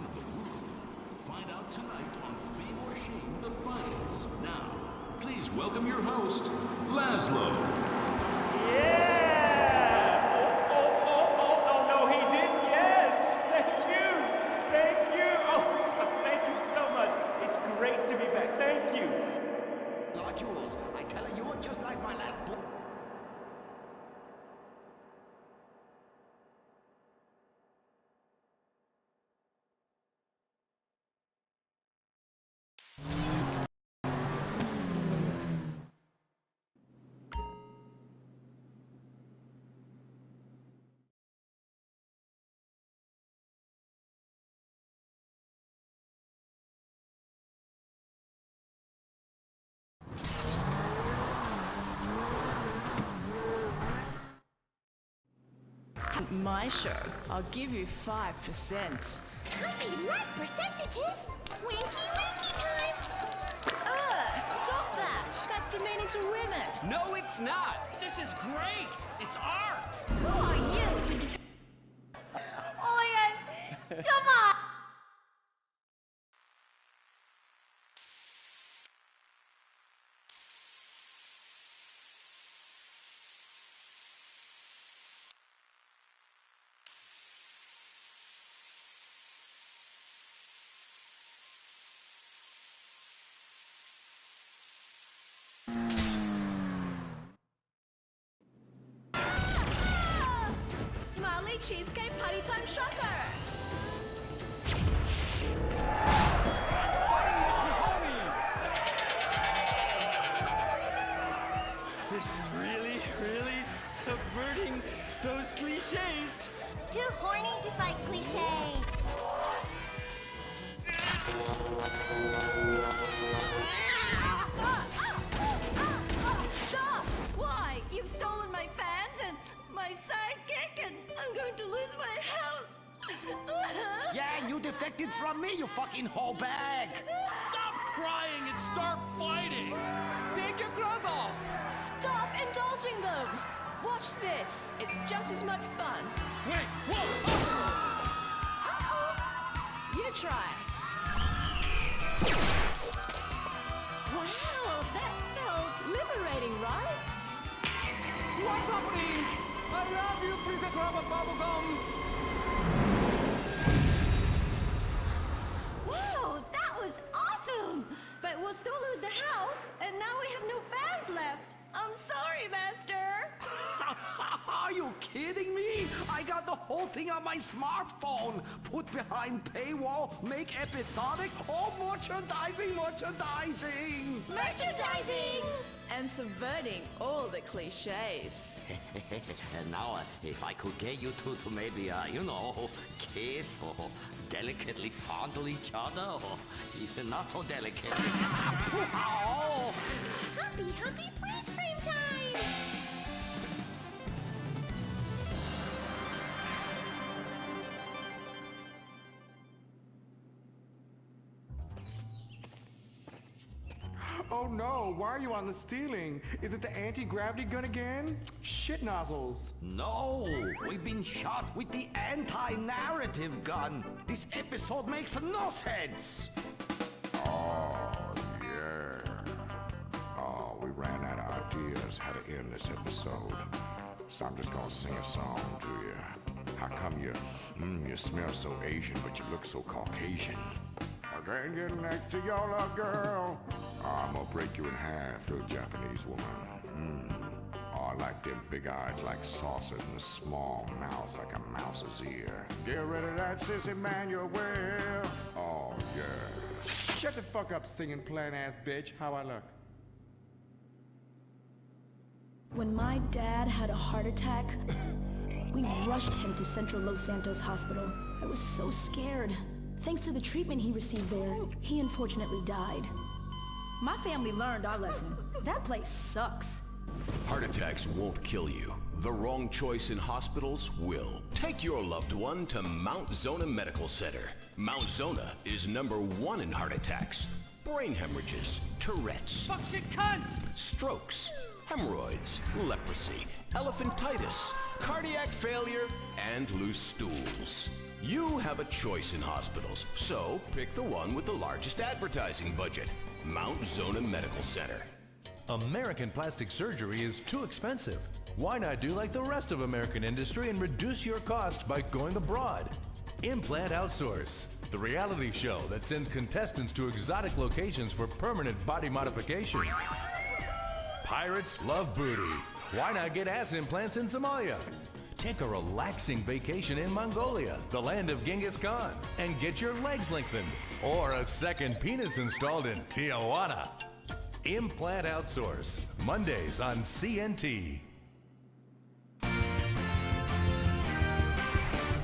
front of the room. Find out tonight on Fame or Shame, the finals. Now, please welcome your host, Laszlo. Yeah! Oh, no, he didn't. Yes! Thank you! Oh, thank you so much. It's great to be back. Thank you. Lord Jules, I tell her you are just like my last boy. My show, I'll give you 5%. Puppy like percentages? Winky winky time! Ugh, stop that! That's demeaning to women. No, it's not. This is great. It's art. Who are you? Oh yeah, come on! Smiley Cheesecake Party Time Shocker! This is really subverting those cliches. Too horny to fight cliche. Stop! Why? You've stolen my fans and my sidekick, and I'm going to lose my house! Yeah, you defected from me, you fucking whole bag. Stop crying and start fighting. Take your clothes off. Stop indulging them! Watch this. It's just as much fun. Wait, whoa. You try. Wow, that felt liberating, right? What's happening? I love you, Princess Robot Bubblegum. Wow, that was awesome! But we'll still lose the house, and now we have no fans left. I'm sorry, Master. Are you kidding me? I got the whole thing on my smartphone. Put behind paywall, make episodic, oh, merchandising. Merchandising! And subverting all the cliches. And now, if I could get you two to maybe, kiss or delicately fondle each other, or even not so delicate. Oh. Happy freeze frame time! Oh no, why are you on the ceiling? Is it the anti-gravity gun again? Shit nozzles. No, we've been shot with the anti-narrative gun. This episode makes no sense. Oh, yeah. Oh, we ran out of ideas how to end this episode. So I'm just gonna sing a song to you. How come you smell so Asian, but you look so Caucasian? I can't get next to your little girl. I'm gonna break you in half, little Japanese woman. Oh, I like them big eyes like saucers and a small mouth like a mouse's ear. Get rid of that sissy Manuel. Oh, yeah. Shut the fuck up, singing plant ass bitch. How I look? When my dad had a heart attack, we rushed him to Central Los Santos Hospital. I was so scared. Thanks to the treatment he received there, he unfortunately died. My family learned our lesson. That place sucks. Heart attacks won't kill you. The wrong choice in hospitals will. Take your loved one to Mount Zona Medical Center. Mount Zona is #1 in heart attacks, brain hemorrhages, Tourette's, Fuck shit cunt. strokes, hemorrhoids, leprosy, elephantitis, cardiac failure, and loose stools. You have a choice in hospitals, so pick the one with the largest advertising budget. Mount Zona Medical Center. American plastic surgery is too expensive. Why not do like the rest of American industry and reduce your cost by going abroad? Implant Outsource, the reality show that sends contestants to exotic locations for permanent body modification. Pirates love booty. Why not get ass implants in Somalia? Take a relaxing vacation in Mongolia, the land of Genghis Khan, and get your legs lengthened. Or a second penis installed in Tijuana. Implant Outsource, Mondays on CNT.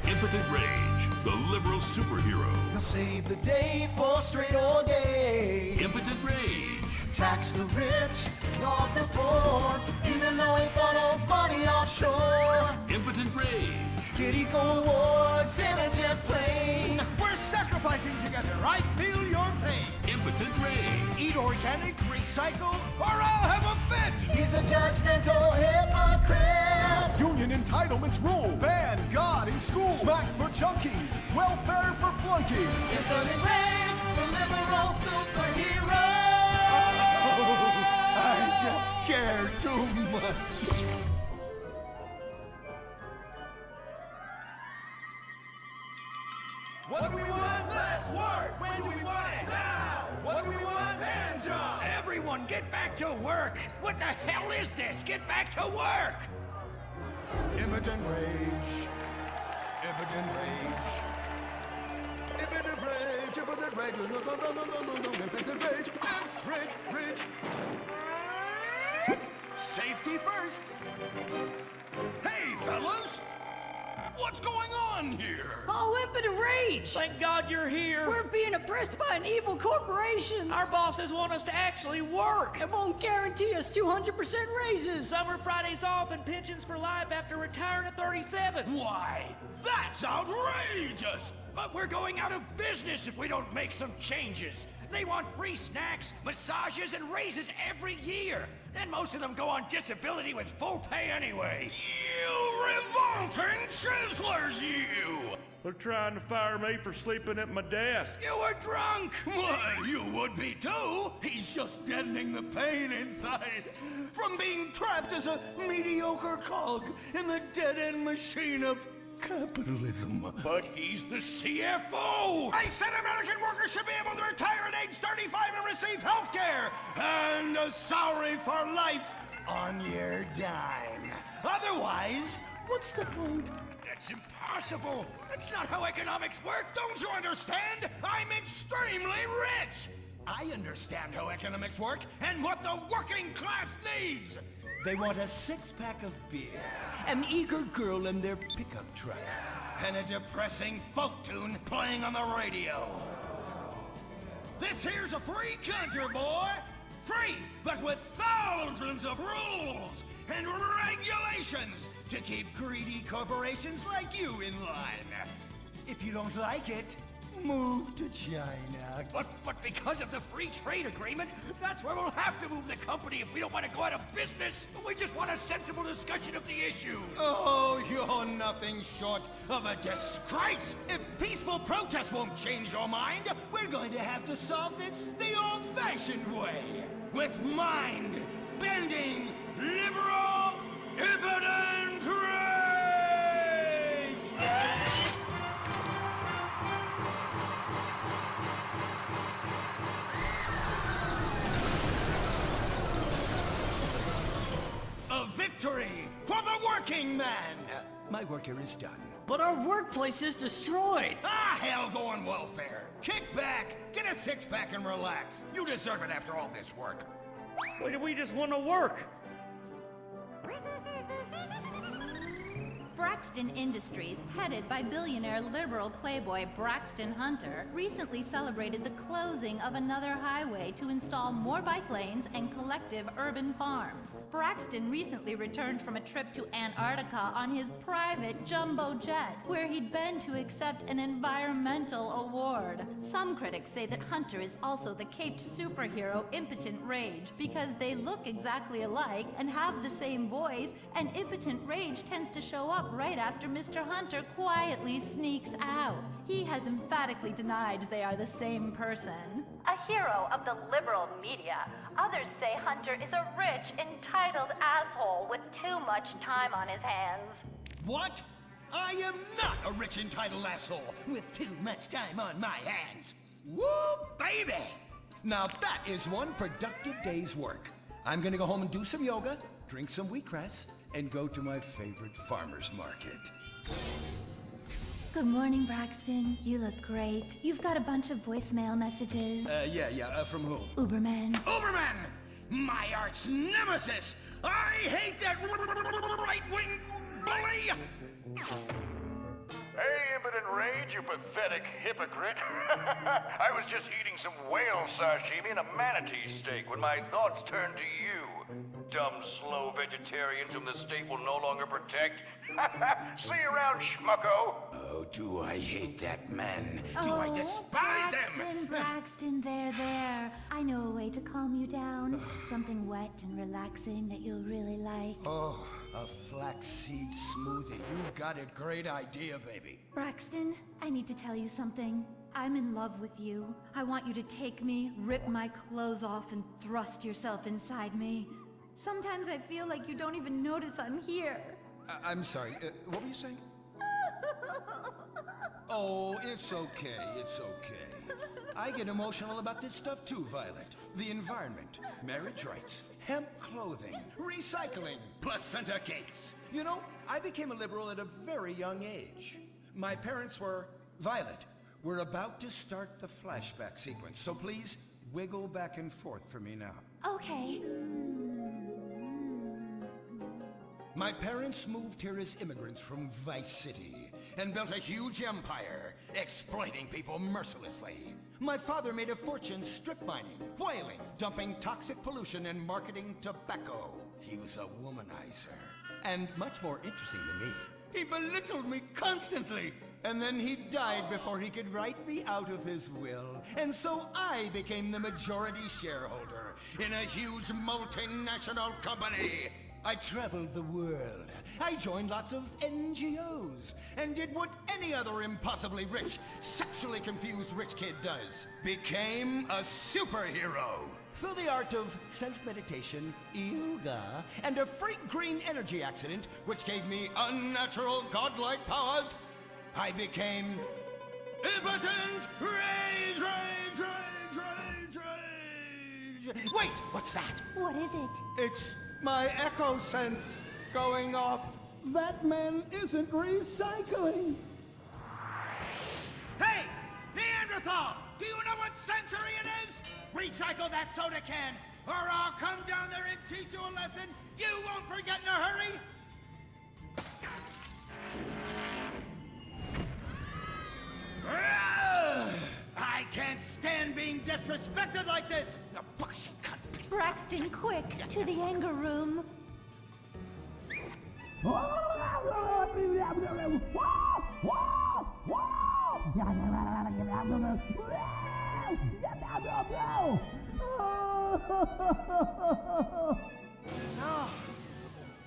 Impotent Rage, the liberal superhero. He'll save the day for straight all day. Impotent Rage. Tax the rich, rob the poor, even though he funnels money offshore. Impotent Rage. Kid Eco Awards in a jet plane. We're sacrificing together. I feel your pain. Impotent Rage. Eat organic, recycle, or I'll have a fit. He's a judgmental hypocrite. Union entitlements rule. Ban God in school. Smack for junkies. Welfare for flunkies. Impotent Rage, the liberal superhero. I just care too much. What do we want? Less work. When do we want it? Now. What do we want? Hand job. Everyone get back to work. What the hell is this? Get back to work. Impotent Rage. Impotent Rage. Impotent Rage. Impotent Rage. Impotent Rage. Rage. Rage. Safety first. Hey, fellas. What's going on here? Oh, Impotent Rage! Thank God you're here. We're being oppressed by an evil corporation. Our bosses want us to actually work. It won't guarantee us 200% raises. Summer Fridays off and pensions for life after retiring at 37. Why, that's outrageous! But we're going out of business if we don't make some changes. They want free snacks, massages, and raises every year. And most of them go on disability with full pay anyway. You revolting chiselers, you! They're trying to fire me for sleeping at my desk. You were drunk! Why, you would be too! He's just deadening the pain inside from being trapped as a mediocre cog in the dead-end machine of capitalism. But he's the CFO! I said American workers should be able to retire at age 35 and receive health care and a salary for life on your dime. Otherwise, what's the point? That's impossible. That's not how economics work. Don't you understand? I'm extremely rich. I understand how economics work and what the working class needs. They want a six-pack of beer, an eager girl in their pickup truck, and a depressing folk tune playing on the radio. This here's a free country, boy. Free, but with thousands of rules and regulations to keep greedy corporations like you in line. If you don't like it, move to China. But because of the free trade agreement, that's where we'll have to move the company if we don't want to go out of business. We just want a sensible discussion of the issue. Oh, you're nothing short of a disgrace. If peaceful protest won't change your mind, we're going to have to solve this the old-fashioned way. With mind-bending, liberal, impotent rage! A victory for the working man! My work here is done. But our workplace is destroyed. Ah, hell, go on welfare. Kick back, get a six-pack and relax. You deserve it after all this work. We just want to work. Braxton Industries, headed by billionaire liberal playboy Braxton Hunter, recently celebrated the closing of another highway to install more bike lanes and collective urban farms. Braxton recently returned from a trip to Antarctica on his private jumbo jet, where he'd been to accept an environmental award. Some critics say that Hunter is also the caped superhero Impotent Rage because they look exactly alike and have the same voice, and Impotent Rage tends to show up up right after Mr. Hunter quietly sneaks out. He has emphatically denied they are the same person. A hero of the liberal media, others say Hunter is a rich, entitled asshole with too much time on his hands. What? I am not a rich, entitled asshole with too much time on my hands. Woo, baby! Now that is one productive day's work. I'm gonna go home and do some yoga, drink some wheatgrass, and go to my favorite farmer's market. Good morning, Braxton. You look great. You've got a bunch of voicemail messages. From who? Uberman. Uberman! My arch nemesis! I hate that right-wing bully! Hey, Impotent Rage, you pathetic hypocrite. I was just eating some whale sashimi and a manatee steak when my thoughts turned to you. Dumb, slow vegetarians whom the state will no longer protect. See you around, schmucko. Oh, do I hate that man. Do I despise him? Braxton, there. I know a way to calm you down. Something wet and relaxing that you'll really like. Oh, a flaxseed smoothie. You've got a great idea, baby. Braxton, I need to tell you something. I'm in love with you. I want you to take me, rip my clothes off, and thrust yourself inside me. Sometimes I feel like you don't even notice I'm here. I'm sorry, what were you saying? Oh, it's okay, it's okay. I get emotional about this stuff too, Violet. The environment, marriage rights, hemp clothing, recycling, placenta cakes. You know, I became a liberal at a very young age. My parents were... Violet, we're about to start the flashback sequence, so please wiggle back and forth for me now. Okay. My parents moved here as immigrants from Vice City and built a huge empire, exploiting people mercilessly. My father made a fortune strip mining, whaling, dumping toxic pollution, and marketing tobacco. He was a womanizer. And much more interesting than me, he belittled me constantly. And then he died before he could write me out of his will. And so I became the majority shareholder in a huge multinational company. I traveled the world. I joined lots of NGOs and did what any other impossibly rich, sexually confused rich kid does. Became a superhero. Through the art of self-meditation, yoga, and a freak green energy accident, which gave me unnatural godlike powers, I became Impotent Rage! Wait, what's that? What is it? It's my echo sense going off. That man isn't recycling. Hey, Neanderthal! Do you know what century it is? Recycle that soda can, or I'll come down there and teach you a lesson you won't forget in a hurry. I can't stand being disrespected like this! The bullshit cunt. Braxton, quick, to the anger room. Oh,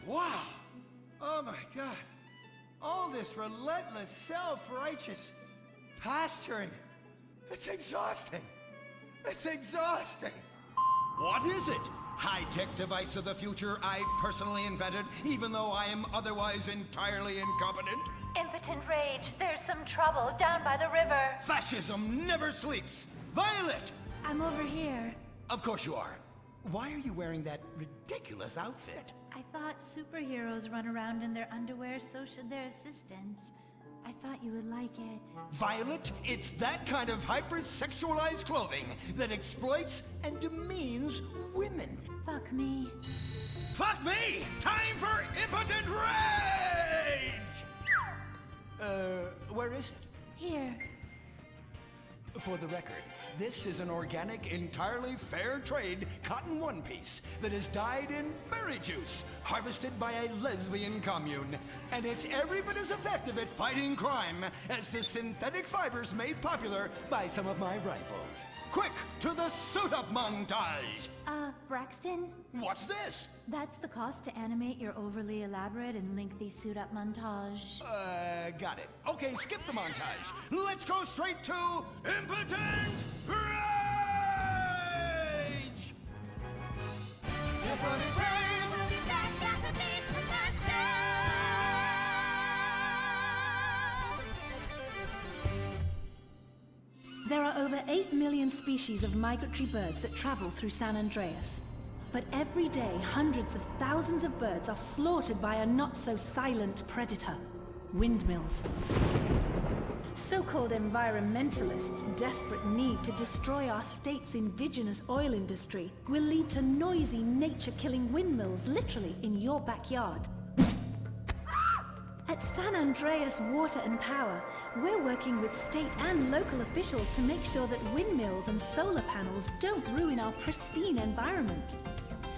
wow. Oh my God. All this relentless, self-righteous posturing. It's exhausting. It's exhausting. What is it? High-tech device of the future I personally invented, even though I am otherwise entirely incompetent? Impotent Rage, there's some trouble down by the river. Fascism never sleeps. Violet! I'm over here. Of course you are. Why are you wearing that ridiculous outfit? I thought superheroes run around in their underwear, so should their assistants. I thought you would like it. Violet, it's that kind of hypersexualized clothing that exploits and demeans women. Fuck me. Fuck me! Time for Impotent Rage! Where is it? Here. For the record, this is an organic, entirely fair trade cotton one piece that is dyed in berry juice, harvested by a lesbian commune. And it's every bit as effective at fighting crime as the synthetic fibers made popular by some of my rivals. Quick, to the suit-up montage! Braxton? What's this? That's the cost to animate your overly elaborate and lengthy suit-up montage. Got it. Okay, skip the montage. Let's go straight to Impotent Rage! Impotent Rage! We'll be back after these commercials. There are over 8 million species of migratory birds that travel through San Andreas. But every day, hundreds of thousands of birds are slaughtered by a not-so-silent predator, windmills. So-called environmentalists' desperate need to destroy our state's indigenous oil industry will lead to noisy, nature-killing windmills literally in your backyard. At San Andreas Water and Power, we're working with state and local officials to make sure that windmills and solar panels don't ruin our pristine environment.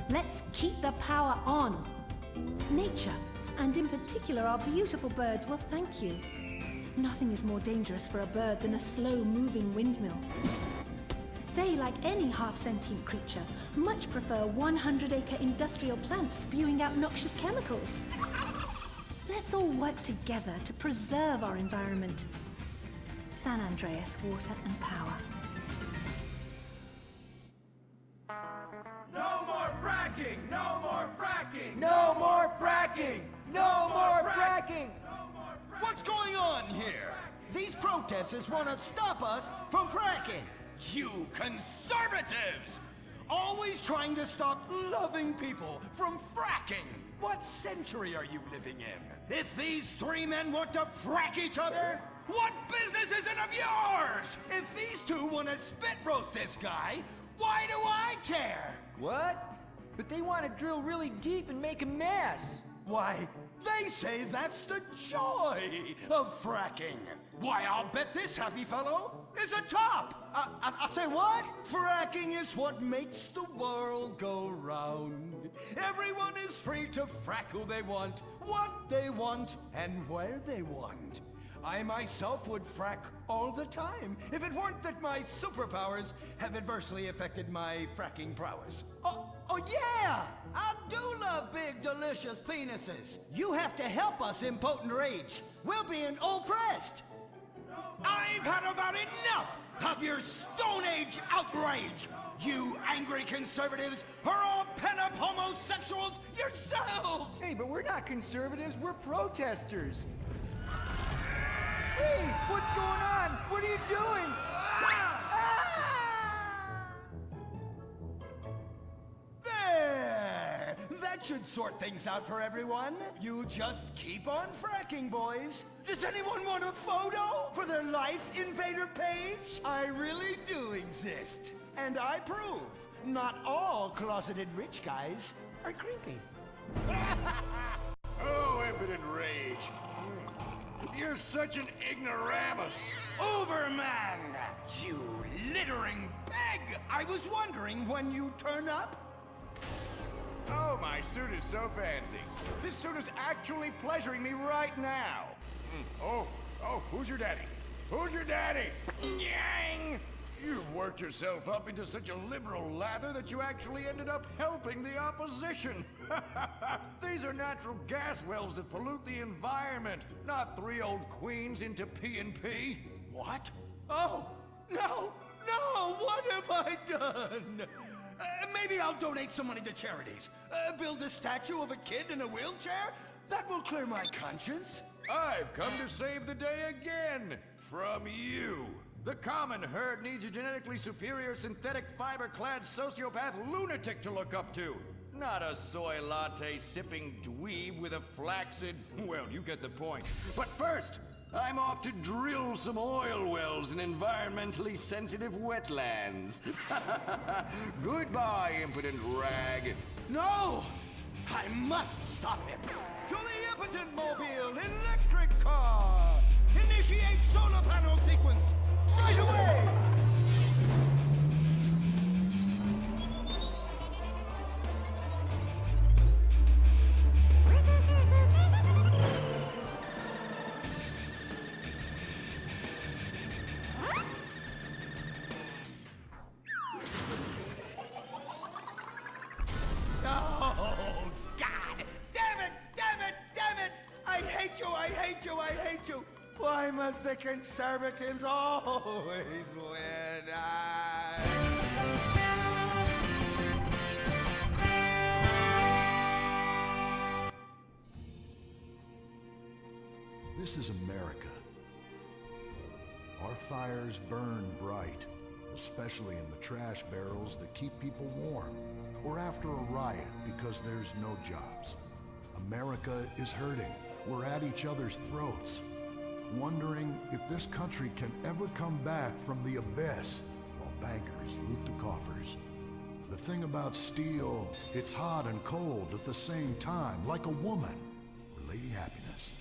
Let's keep the power on. Nature, and in particular our beautiful birds, will thank you. Nothing is more dangerous for a bird than a slow-moving windmill. They, like any half-sentient creature, much prefer 100-acre industrial plants spewing out noxious chemicals. Let's all work together to preserve our environment. San Andreas Water and Power. No more fracking! No more fracking! No more fracking! No more fracking! What's going on here? These protesters want to stop us from fracking. You conservatives! Always trying to stop loving people from fracking. What century are you living in? If these three men want to frack each other, what business is it of yours? If these two want to spit roast this guy, why do I care? What? But they want to drill really deep and make a mess. Why, they say that's the joy of fracking. Why, I'll bet this happy fellow is a top. I say what? Fracking is what makes the world go round. Everyone is free to frack who they want, what they want, and where they want. I myself would frack all the time if it weren't that my superpowers have adversely affected my fracking prowess. Oh yeah! I do love big, delicious penises. You have to help us, Impotent Rage. We're being oppressed. I've had about enough of your Stone Age outrage. You angry conservatives are all pent-up homosexuals yourselves! Hey, but we're not conservatives, we're protesters. Hey, what's going on? What are you doing? There! That should sort things out for everyone. You just keep on fracking, boys. Does anyone want a photo for their Life Invader page? I really do exist. And I prove not all closeted rich guys are creepy. Oh, Impotent Rage. You're such an ignoramus. Uberman! You littering peg! I was wondering when you turn up. Oh, my suit is so fancy. This suit is actually pleasuring me right now. Oh, who's your daddy? Who's your daddy? Yang! You've worked yourself up into such a liberal lather that you actually ended up helping the opposition. These are natural gas wells that pollute the environment, not three old queens into P&P. What? Oh, no! What have I done? Maybe I'll donate some money to charities. Build a statue of a kid in a wheelchair? That will clear my conscience. I've come to save the day again. From you. The common herd needs a genetically superior synthetic fiber-clad sociopath lunatic to look up to. Not a soy latte sipping dweeb with a flaccid... Well, you get the point. But first, I'm off to drill some oil wells in environmentally sensitive wetlands. Goodbye, impotent rag. No! I must stop him. To the Impotent Mobile electric car! Initiate solar panel sequence right away! Oh, God! Damn it! Damn it! Damn it! I hate you! I hate you! I hate you! Why must the conservatives always win? This is America. Our fires burn bright, especially in the trash barrels that keep people warm, or after a riot because there's no jobs. America is hurting. We're at each other's throats, wondering if this country can ever come back from the abyss while bankers loot the coffers. The thing about steel, it's hot and cold at the same time, like a woman or Lady Happiness.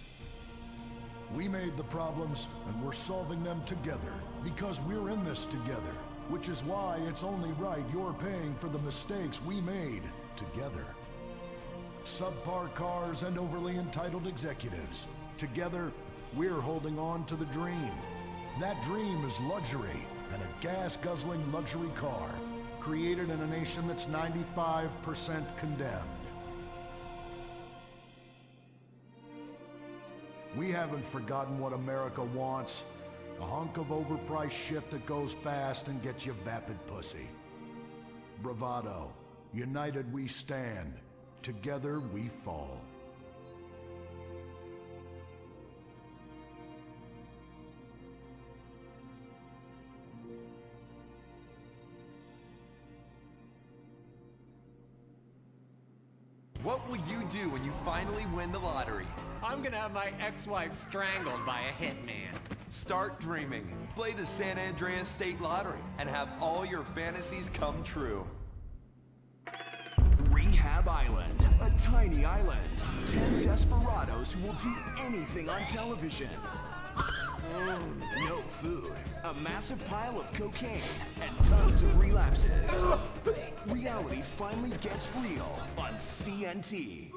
We made the problems, and we're solving them together, because we're in this together, which is why it's only right you're paying for the mistakes we made together. Subpar cars and overly entitled executives. Together, we're holding on to the dream. That dream is luxury, and a gas-guzzling luxury car, created in a nation that's 95% condemned. We haven't forgotten what America wants. A hunk of overpriced shit that goes fast and gets you vapid pussy. Bravado. United we stand. Together we fall. What will you do when you finally win the lottery? I'm gonna have my ex-wife strangled by a hitman. Start dreaming. Play the San Andreas State Lottery and have all your fantasies come true. Rehab Island, a tiny island. 10 desperados who will do anything on television. No food, a massive pile of cocaine, and tons of relapses. Reality finally gets real on CNT.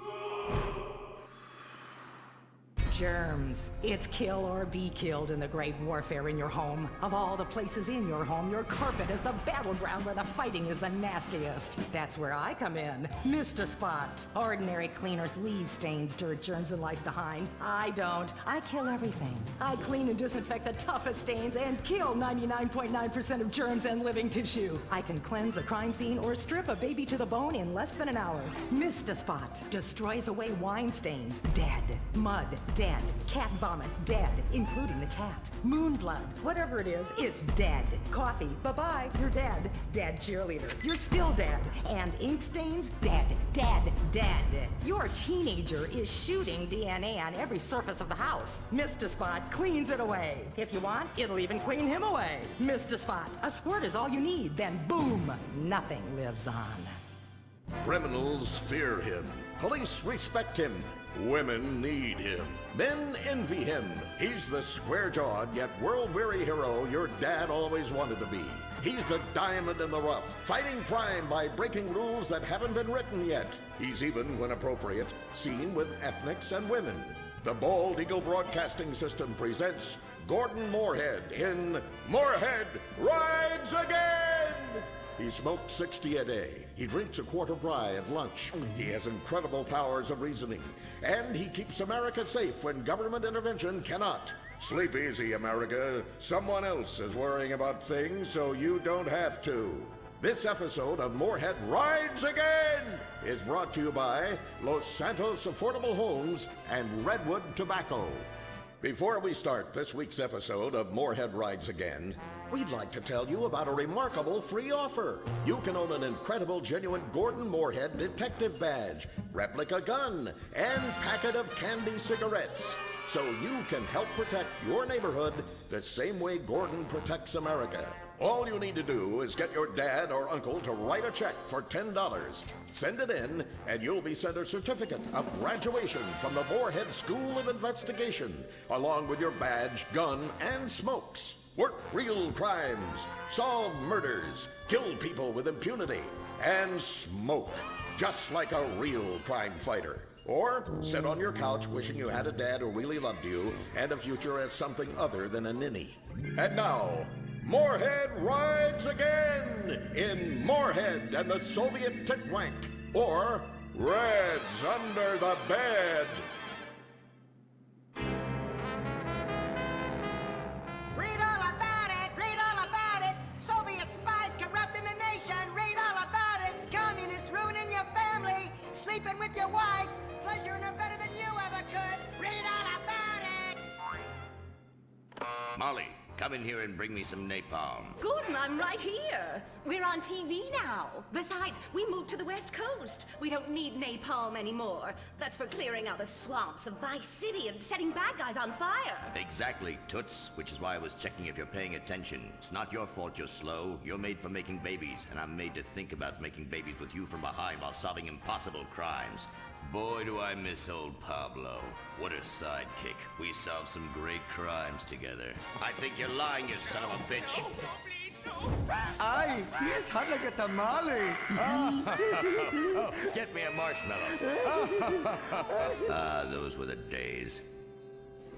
Germs. It's kill or be killed in the great warfare in your home. Of all the places in your home, your carpet is the battleground where the fighting is the nastiest. That's where I come in. Mr. Spot. Ordinary cleaners leave stains, dirt, germs, and life behind. I don't. I kill everything. I clean and disinfect the toughest stains and kill 99.9% of germs and living tissue. I can cleanse a crime scene or strip a baby to the bone in less than an hour. Mr. Spot destroys away wine stains. Dead. Mud. Dead. Cat vomit, dead, including the cat. Moon blood, whatever it is, it's dead. Coffee, bye-bye, you're dead. Dead cheerleader, you're still dead. And ink stains, dead, dead, dead. Your teenager is shooting DNA on every surface of the house. Mr. Spot cleans it away. If you want, it'll even clean him away. Mr. Spot, a squirt is all you need, then boom, nothing lives on. Criminals fear him. Police respect him. Women need him. Men envy him. He's the square-jawed yet world-weary hero your dad always wanted to be. He's the diamond in the rough, fighting crime by breaking rules that haven't been written yet. He's even, when appropriate, seen with ethnics and women. The Bald Eagle Broadcasting System presents Gordon Moorhead in Moorhead Rides Again! He smokes 60 a day. He drinks a quart of rye at lunch. He has incredible powers of reasoning. And he keeps America safe when government intervention cannot. Sleep easy, America. Someone else is worrying about things so you don't have to. This episode of Moorhead Rides Again is brought to you by Los Santos Affordable Homes and Redwood Tobacco. Before we start this week's episode of Moorhead Rides Again, we'd like to tell you about a remarkable free offer. You can own an incredible, genuine Gordon Moorhead detective badge, replica gun, and packet of candy cigarettes. So you can help protect your neighborhood the same way Gordon protects America. All you need to do is get your dad or uncle to write a check for $10. Send it in, and you'll be sent a certificate of graduation from the Moorhead School of Investigation, along with your badge, gun, and smokes. Work real crimes, solve murders, kill people with impunity, and smoke, just like a real crime fighter. Or sit on your couch wishing you had a dad who really loved you and a future as something other than a ninny. And now, Moorhead Rides Again in Moorhead and the Soviet Titwank. or Reds Under the Bed. Read all about it! Read all about it! Soviet spies corrupting the nation! Read all about it! Communists ruining your family! Sleeping with your wife! Pleasuring her better than you ever could! Read all about it! Molly, come in here and bring me some napalm. Gordon, I'm right here. We're on TV now. Besides, we moved to the West Coast. We don't need napalm anymore. That's for clearing out the swamps of Vice City and setting bad guys on fire. Exactly, Toots, which is why I was checking if you're paying attention. It's not your fault you're slow. You're made for making babies, and I'm made to think about making babies with you from behind while solving impossible crimes. Boy, do I miss old Pablo. What a sidekick. We solved some great crimes together. I think you're lying, you son of a bitch. Aye, he is hot like a tamale. Get me a marshmallow. Those were the days.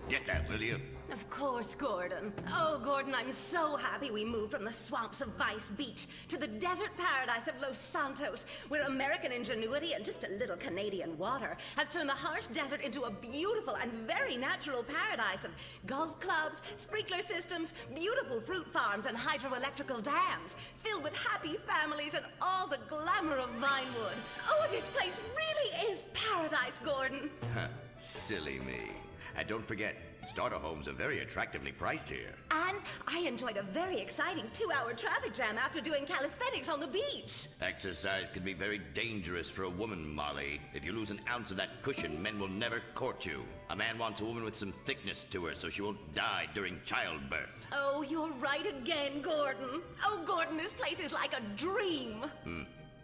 Get that, will you? Of course, Gordon. Oh, Gordon, I'm so happy we moved from the swamps of Vice Beach to the desert paradise of Los Santos, where American ingenuity and just a little Canadian water has turned the harsh desert into a beautiful and very natural paradise of golf clubs, sprinkler systems, beautiful fruit farms, and hydroelectrical dams, filled with happy families and all the glamour of Vinewood. Oh, this place really is paradise, Gordon. Silly me. And don't forget, starter homes are very attractively priced here. And I enjoyed a very exciting 2-hour traffic jam after doing calisthenics on the beach. Exercise can be very dangerous for a woman, Molly. If you lose an ounce of that cushion, men will never court you. A man wants a woman with some thickness to her so she won't die during childbirth. Oh, you're right again, Gordon. Oh, Gordon, this place is like a dream.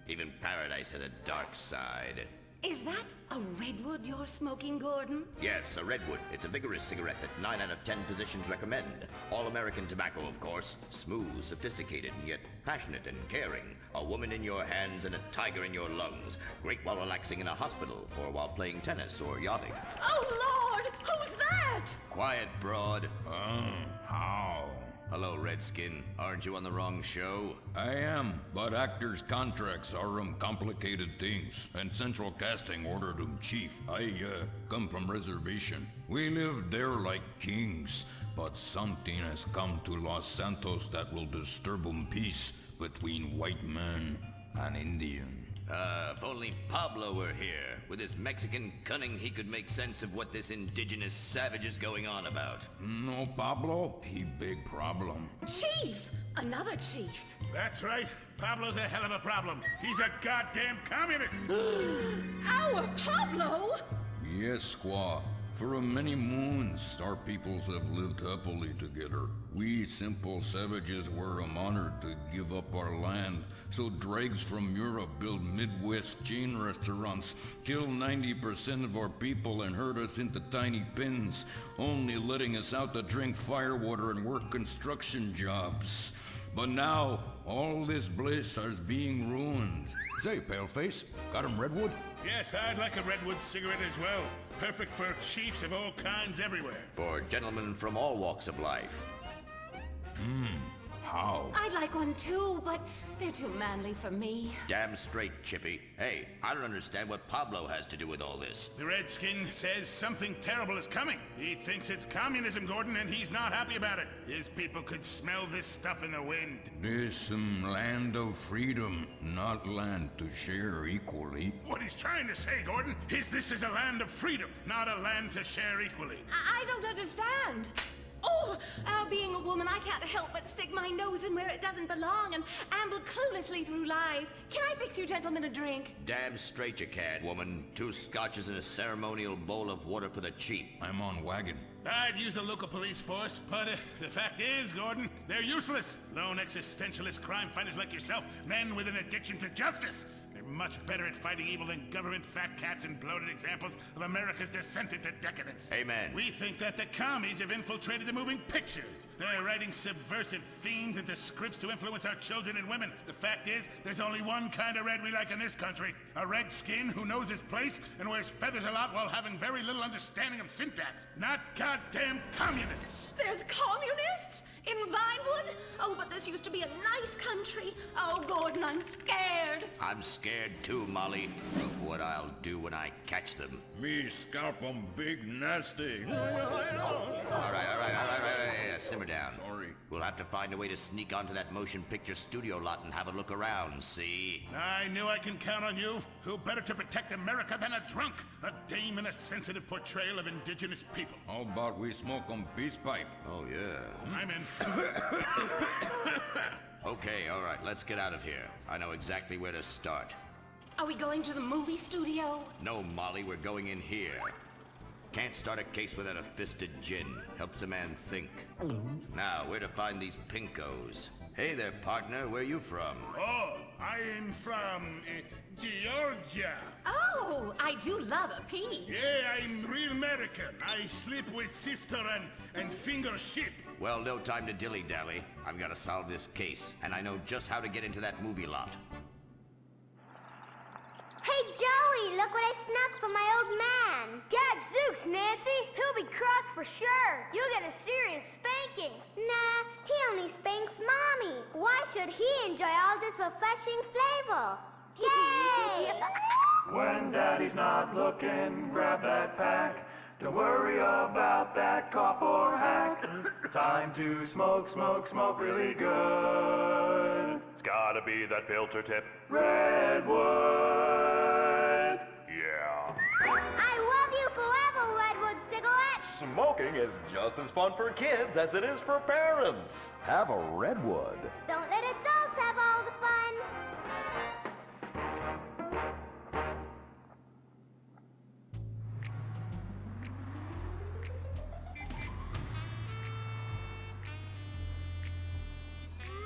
Even paradise has a dark side. Is that a redwood you're smoking, Gordon? Yes, a redwood. It's a vigorous cigarette that 9 out of 10 physicians recommend. All American tobacco, of course. Smooth, sophisticated, and yet passionate and caring. A woman in your hands and a tiger in your lungs. Great while relaxing in a hospital, or while playing tennis or yachting. Oh, Lord! Who's that? Quiet, broad. How? Hello, Redskin. Aren't you on the wrong show? I am, but actors' contracts are complicated things, and Central Casting ordered chief. I come from reservation. We live there like kings, but something has come to Los Santos that will disturb peace between white man and Indian. If only Pablo were here. With his Mexican cunning, he could make sense of what this indigenous savage is going on about. No, Pablo, he big problem. Chief! Another chief. That's right. Pablo's a hell of a problem. He's a goddamn communist. Our Pablo? Yes, squaw. For many moons, our peoples have lived happily together. We simple savages were honored to give up our land, so dregs from Europe build Midwest chain restaurants, kill 90% of our people and herd us into tiny pens, only letting us out to drink firewater and work construction jobs. But now, all this bliss is being ruined. Say, Paleface, got him redwood? Yes, I'd like a redwood cigarette as well. Perfect for chiefs of all kinds everywhere. For gentlemen from all walks of life. How? I'd like one too, but they're too manly for me. Damn straight, Chippy. Hey, I don't understand what Pablo has to do with all this. The Redskin says something terrible is coming. He thinks it's communism, Gordon, and he's not happy about it. His people could smell this stuff in the wind. This land of freedom, not land to share equally. What he's trying to say, Gordon, is this is a land of freedom, not a land to share equally. I don't understand. Oh, being a woman, I can't help but stick my nose in where it doesn't belong and amble cluelessly through life. Can I fix you gentlemen a drink? Damn straight you can, woman. 2 scotches and a ceremonial bowl of water for the chief. I'm on wagon. I'd use the local police force, but the fact is, Gordon, they're useless. Lone existentialist crime fighters like yourself, men with an addiction to justice. They're much better at fighting evil than government fat cats and bloated examples of America's descent into decadence. Amen. We think that the commies have infiltrated the moving pictures. They're writing subversive themes into scripts to influence our children and women. The fact is, there's only one kind of red we like in this country. A redskin who knows his place and wears feathers a lot while having very little understanding of syntax. Not goddamn communists. There's communists? In Vinewood? Oh, but the this used to be a nice country. Oh, Gordon, I'm scared. I'm scared too, Molly, of what I'll do when I catch them. Me scalp 'em big nasty. All right. Simmer down. Sorry. We'll have to find a way to sneak onto that motion picture studio lot and have a look around, see? I knew I can count on you. Who better to protect America than a drunk? A dame in a sensitive portrayal of indigenous people. How about we smoke 'em peace pipe? Oh, yeah. I'm in. Okay, all right, let's get out of here. I know exactly where to start. Are we going to the movie studio? No, Molly, we're going in here. Can't start a case without a fisted gin. Helps a man think. Now, where to find these pinkos? Hey there, partner, where you from? Oh, I'm from Georgia. Oh, I do love a peach. Yeah, I'm real American. I sleep with sister and finger ship. Well, no time to dilly-dally. I've got to solve this case, and I know just how to get into that movie lot. Hey, Joey, look what I snuck from my old man. Gadzooks, Nancy. He'll be cross for sure. You'll get a serious spanking. Nah, he only spanks Mommy. Why should he enjoy all this refreshing flavor? Yay! When Daddy's not looking, grab that pack. Don't worry about that cop or hack. Time to smoke really good. It's gotta be that filter tip. Redwood. Yeah. I love you forever, Redwood cigarette. Smoking is just as fun for kids as it is for parents. Have a Redwood. Don't let adults have all the fun.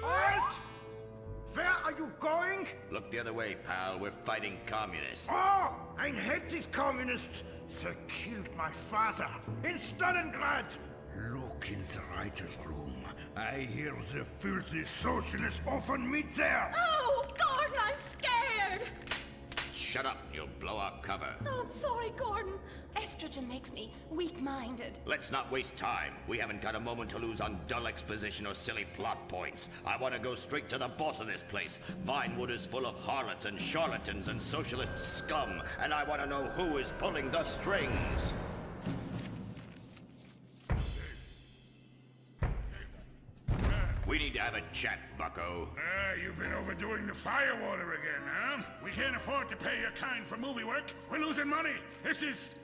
Halt! Where are you going? Look the other way, pal. We're fighting communists. Oh, I hate these communists. They killed my father in Stalingrad. Look in the writer's room. I hear the filthy socialists often meet there. Oh, Gordon, I'm scared. Shut up, you'll blow our cover. Oh, I'm sorry, Gordon. Estrogen makes me weak-minded. Let's not waste time. We haven't got a moment to lose on dull exposition or silly plot points. I want to go straight to the boss of this place. Vinewood is full of harlots and charlatans and socialist scum, and I want to know who is pulling the strings. We need to have a chat, bucko. You've been overdoing the firewater again, huh? We can't afford to pay your kind for movie work. We're losing money. This is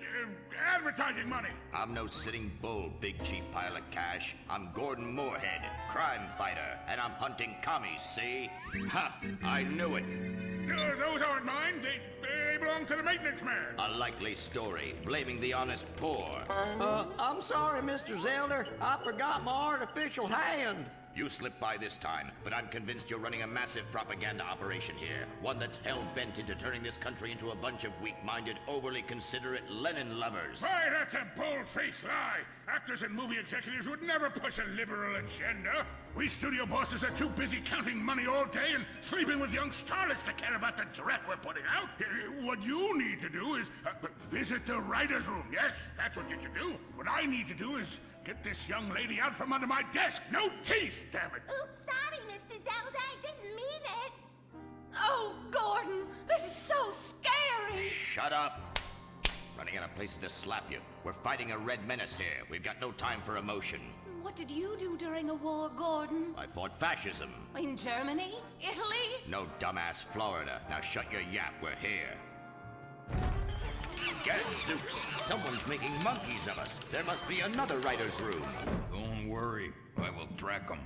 advertising money. I'm no sitting bull, big chief pile of cash. I'm Gordon Moorhead, crime fighter, and I'm hunting commies, see? Ha! I knew it. Those aren't mine. They belong to the maintenance man. A likely story, blaming the honest poor. I'm sorry, Mr. Zelder. I forgot my artificial hand. You slipped by this time, but I'm convinced you're running a massive propaganda operation here. One that's hell-bent into turning this country into a bunch of weak-minded, overly considerate Lenin lovers. Why, that's a bull-faced lie. Actors and movie executives would never push a liberal agenda. We studio bosses are too busy counting money all day and sleeping with young starlets to care about the dreck we're putting out. What you need to do is visit the writer's room. Yes, that's what you should do. What I need to do is get this young lady out from under my desk. No teeth, damn it. Oops, sorry, Mr. Zelda. I didn't mean it. Oh, Gordon, this is so scary. Shut up. Running out of places to slap you. We're fighting a red menace here. We've got no time for emotion. What did you do during the war, Gordon? I fought fascism. In Germany? Italy? No, dumbass, Florida. Now shut your yap. We're here. Gadzooks! Someone's making monkeys of us. There must be another writer's room. Don't worry. I will track 'em.